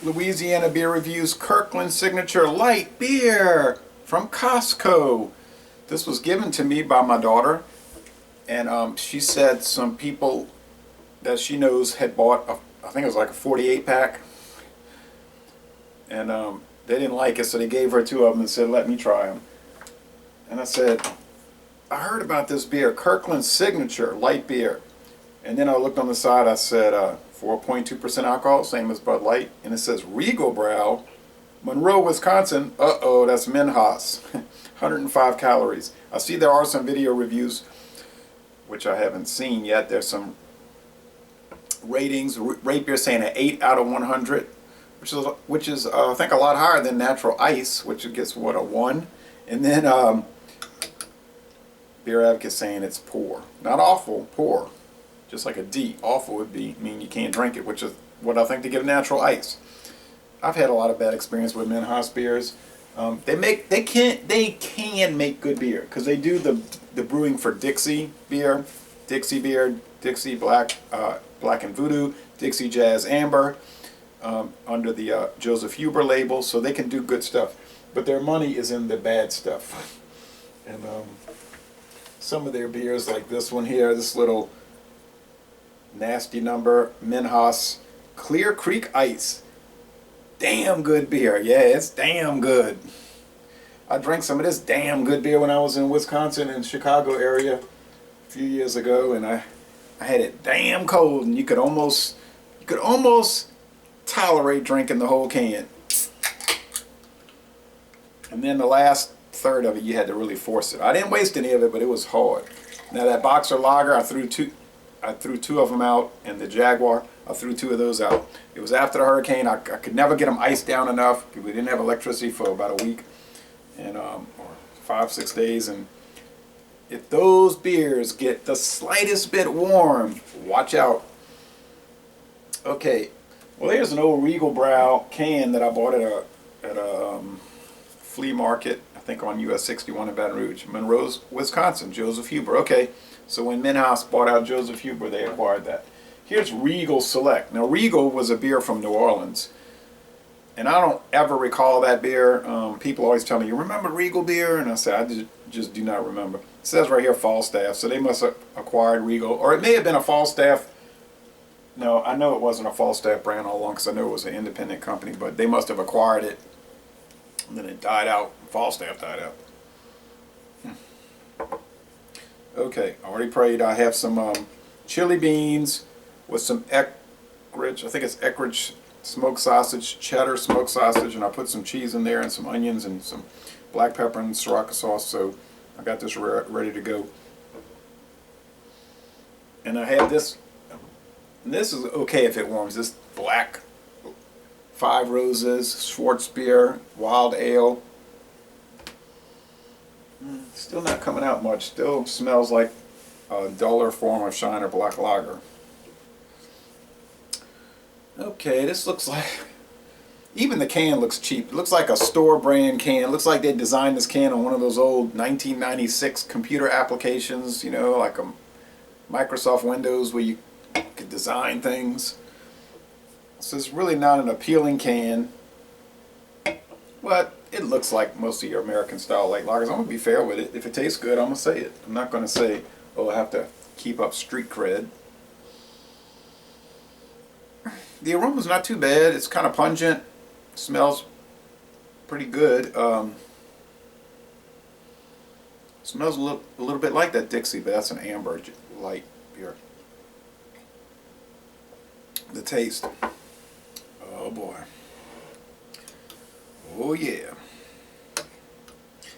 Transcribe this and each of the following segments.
Louisiana beer reviews Kirkland Signature Light Beer from Costco. This was given to me by my daughter, and she said some people that she knows had bought, I think it was like a 48 pack, and they didn't like it, so they gave her two of them and said, let me try them. And I said, I heard about this beer, Kirkland Signature Light Beer. And then I looked on the side, I said 4.2% alcohol, same as Bud Light. And it says Regal Brow, Monroe, Wisconsin. Uh-oh, that's Minhas. 105 calories. I see there are some video reviews, which I haven't seen yet. There's some ratings. Rate beer saying an 8 out of 100, which is I think a lot higher than Natural Ice, which gets, what, a 1? And then Beer Advocate saying it's poor. Not awful, poor. Just like a D. Awful would mean you can't drink it, which is what I think to give Natural Ice. I've had a lot of bad experience with Minhas beers. They can make good beer because they do the brewing for Dixie beer, Dixie Black and Voodoo, Dixie Jazz Amber, under the Joseph Huber label, so they can do good stuff. But their money is in the bad stuff. And some of their beers, like this one here, this little nasty number, Minhas Clear Creek Ice. Damn good beer. Yeah, it's damn good. I drank some of this damn good beer when I was in Wisconsin and Chicago area a few years ago, and I had it damn cold, and you could almost tolerate drinking the whole can. And then the last third of it, you had to really force it. I didn't waste any of it, but it was hard. Now that Boxer Lager, I threw two of them out, and the Jaguar, I threw 2 of those out. It was after the hurricane. I could never get them iced down enough. We didn't have electricity for about a week, and or 5-6 days. And if those beers get the slightest bit warm, watch out. Okay, well, there's an old Regal Brow can that I bought at a flea market, I think on US 61 in Baton Rouge, Monroe, Wisconsin, Joseph Huber. Okay, so when Minhas bought out Joseph Huber, they acquired that. Here's Regal Select. Now, Regal was a beer from New Orleans, and I don't ever recall that beer. People always tell me, you remember Regal beer? And I say, I just do not remember. It says right here Falstaff, so they must have acquired Regal, or it may have been a Falstaff. No, I know it wasn't a Falstaff brand all along because I know it was an independent company, but they must have acquired it, and then it died out. Falstaff died out. Okay, I already prayed. I have some chili beans with some Eckrich, I think it's Eckrich smoked sausage, cheddar smoked sausage, and I put some cheese in there and some onions and some black pepper and Sriracha sauce, so I got this ready to go. And I have this, and this is okay if it warms, this black 5 Roses Schwarzbier Wild Ale. Still not coming out much. Still smells like a duller form of Shiner Black Lager. Okay, this looks like, even the can looks cheap. It looks like a store brand can. It looks like they designed this can on one of those old 1996 computer applications, you know, like a Microsoft Windows where you could design things. So it's really not an appealing can, but it looks like most of your American style light lagers. I'm going to be fair with it. If it tastes good, I'm going to say it. I'm not going to say, oh, I have to keep up street cred. The aroma's not too bad. It's kind of pungent. Smells pretty good. Smells a little bit like that Dixie, but that's an amber light beer. The taste. Oh boy. Oh yeah.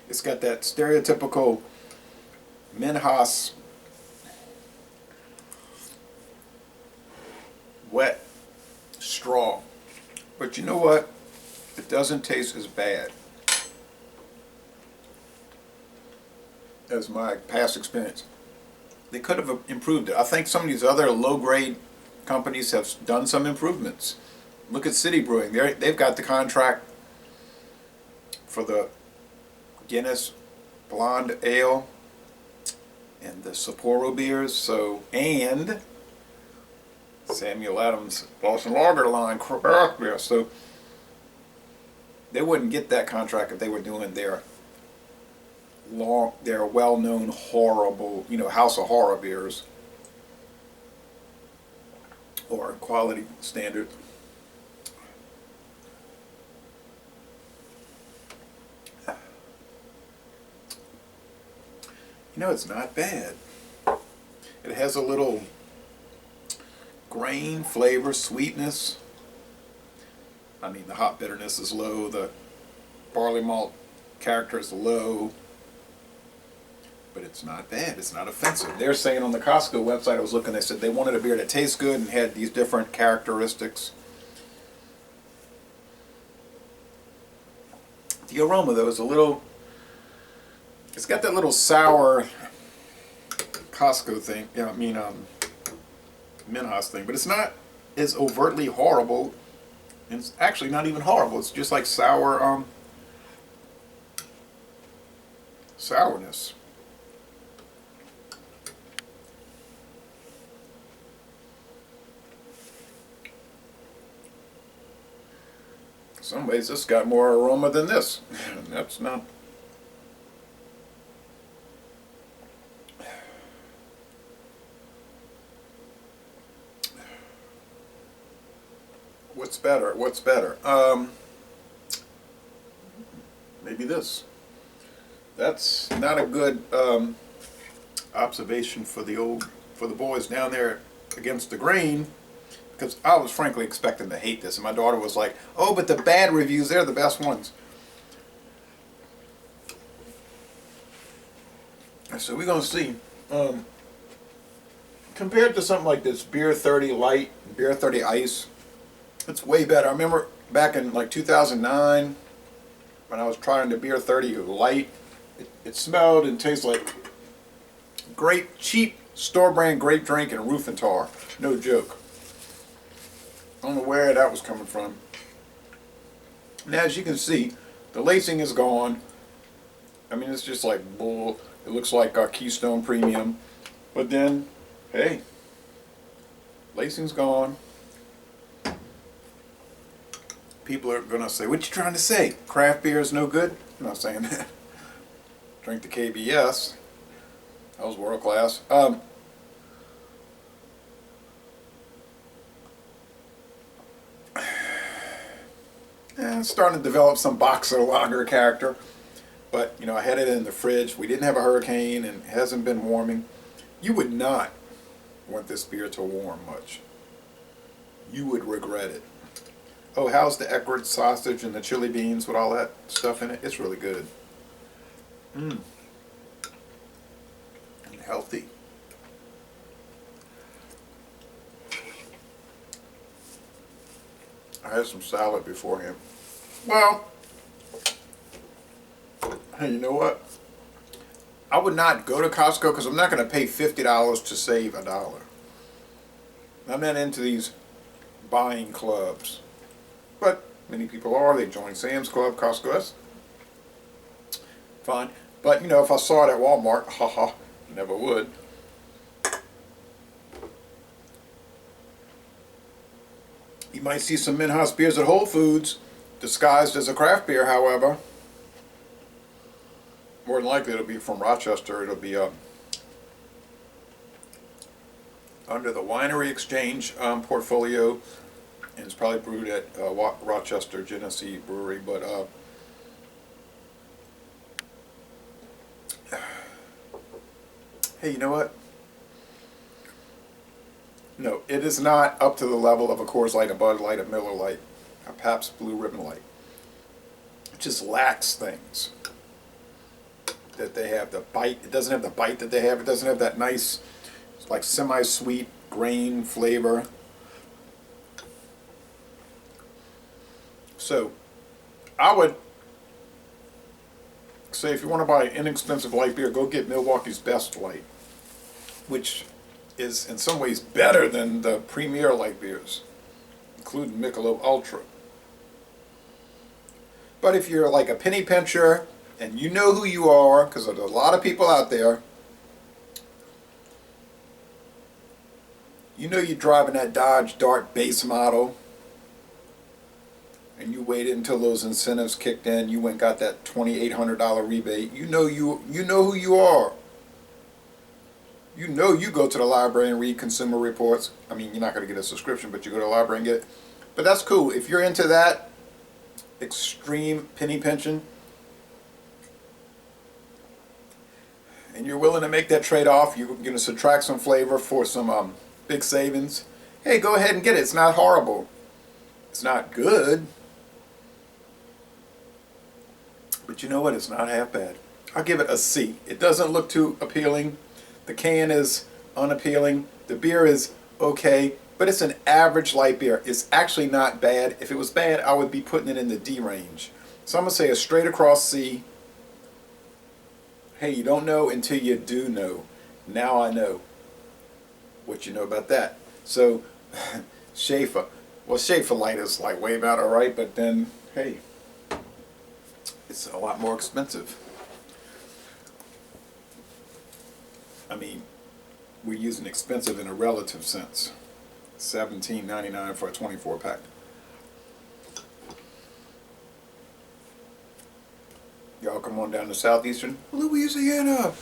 It's got that stereotypical Minhas wet straw. But you know what? It doesn't taste as bad as my past experience. They could have improved it. I think some of these other low-grade companies have done some improvements. Look at City Brewing. They've got the contract for the Guinness Blonde Ale and the Sapporo beers. So, and Samuel Adams Boston Lager line craft beer. So They wouldn't get that contract if they were doing their well-known horrible, House of Horror beers or quality standard. It's not bad. It has a little grain, flavor, sweetness. I mean, the hop bitterness is low. The barley malt character is low. But it's not bad. It's not offensive. They're saying on the Costco website I was looking, they said they wanted a beer that tastes good and had these different characteristics. The aroma, though, is a little... It's got that little sour Costco thing. Yeah, I mean, Minhas thing. But it's not as overtly horrible. And it's actually not even horrible. It's just like sour, sourness. In some ways, this got more aroma than this. And that's not... What's better? What's better? Maybe this. That's not a good observation for the boys down there against the grain, because I was frankly expecting to hate this, and my daughter was like, "Oh, but the bad reviews, they're the best ones." So we're gonna see. Compared to something like this, Beer 30 Light, Beer 30 Ice, it's way better. I remember back in like 2009 when I was trying the Beer 30 Light. It smelled and tasted like great, cheap, store-brand grape drink and roof and tar. No joke. I don't know where that was coming from. Now, as you can see, the lacing is gone. I mean, it's just like bull. It looks like a Keystone Premium. But then, hey, lacing's gone. People are going to say, "What you trying to say? Craft beer is no good?" I'm not saying that. Drink the KBS. That was world class. It's starting to develop some boxer lager character. But, I had it in the fridge. We didn't have a hurricane and it hasn't been warming. You would not want this beer to warm much. You would regret it. Oh, how's the Eckrich sausage and the chili beans with all that stuff in it? It's really good. And healthy. I had some salad beforehand. Well, hey, you know what? I would not go to Costco because I'm not going to pay $50 to save $1. I'm not into these buying clubs. But many people are. They join Sam's Club, Costco. That's fine. But, if I saw it at Walmart, haha, never would. You might see some Minhas beers at Whole Foods, disguised as a craft beer, however. More than likely it'll be from Rochester. It'll be under the Winery Exchange portfolio. And it's probably brewed at Rochester Genesee Brewery, but hey, you know what? No, it is not up to the level of a Coors Light, a Bud Light, a Miller Light, a Pabst Blue Ribbon Light. It just lacks things that they have. The bite, it doesn't have the bite that they have. It doesn't have that nice, like semi-sweet grain flavor. So, I would say if you want to buy inexpensive light beer, go get Milwaukee's Best Light, which is in some ways better than the premier light beers, including Michelob Ultra. But if you're like a penny pincher, and you know who you are, because there's a lot of people out there, you're driving that Dodge Dart base model, and you You waited until those incentives kicked in. You went and got that $2,800 rebate. You know who you are. You know you go to the library and read Consumer Reports. I mean, you're not going to get a subscription, but you go to the library and get it. But that's cool. If you're into that extreme penny pinching, and you're willing to make that trade-off, you're going to subtract some flavor for some big savings, hey, go ahead and get it. It's not horrible. It's not good. But you know what? It's not half bad. I'll give it a C. It doesn't look too appealing. The can is unappealing. The beer is okay, but it's an average light beer. It's actually not bad. If it was bad, I would be putting it in the D range. So I'm going to say a straight across C. Hey, you don't know until you do know. Now I know what you know about that. So, Schaefer. Well, Schaefer Light is like way better, right? But then, hey, it's a lot more expensive. I mean, we're using expensive in a relative sense. $17.99 for a 24 pack. Y'all come on down to southeastern Louisiana.